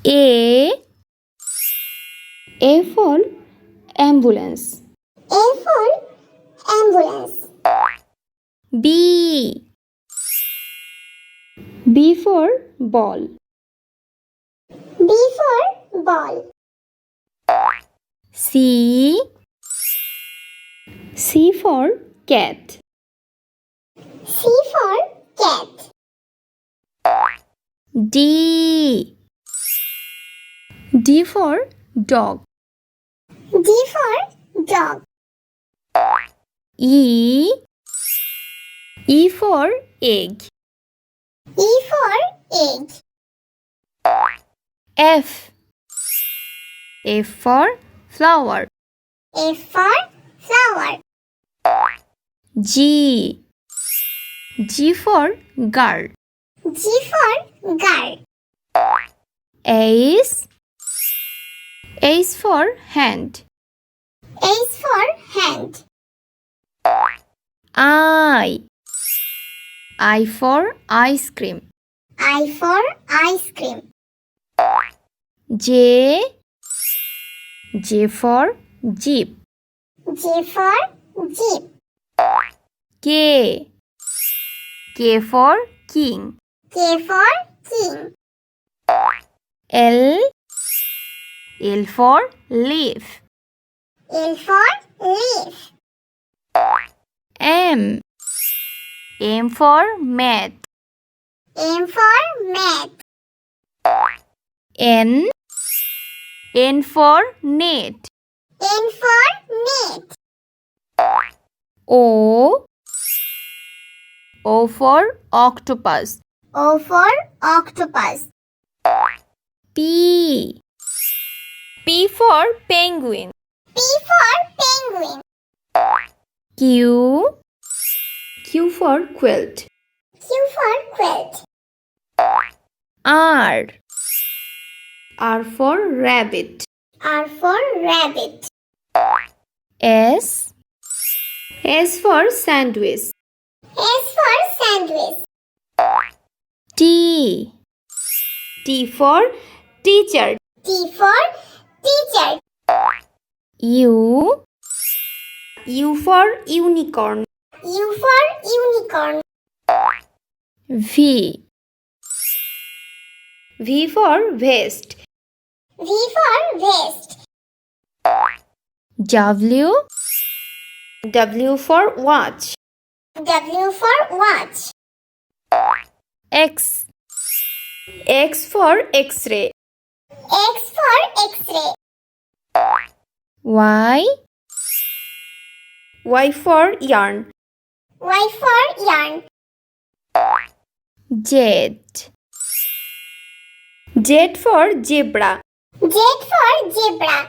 A for ambulance. A for ambulance. B for ball. B for ball. C for cat. C for cat. D for dog. D for dog. E for egg. E for egg. F for flower. F for flower. G for girl. G for girl. H for hand. H for hand. I for ice cream. I for ice cream. J for jeep. J for jeep. K for king. K for king. L for leaf. L for leaf. M for mat. M for mat. N for net. N for net. O for octopus. O for octopus. P for penguin. P for penguin. Q for quilt. Q for quilt. R for rabbit. R for rabbit. S for sandwich. S for sandwich. T for teacher. T for teacher. U for unicorn. U for unicorn. V for vest. V for vest. W for watch. W for watch. X for x-ray. X for x-ray. Y for yarn. Y for yarn. Z for zebra. Z for zebra.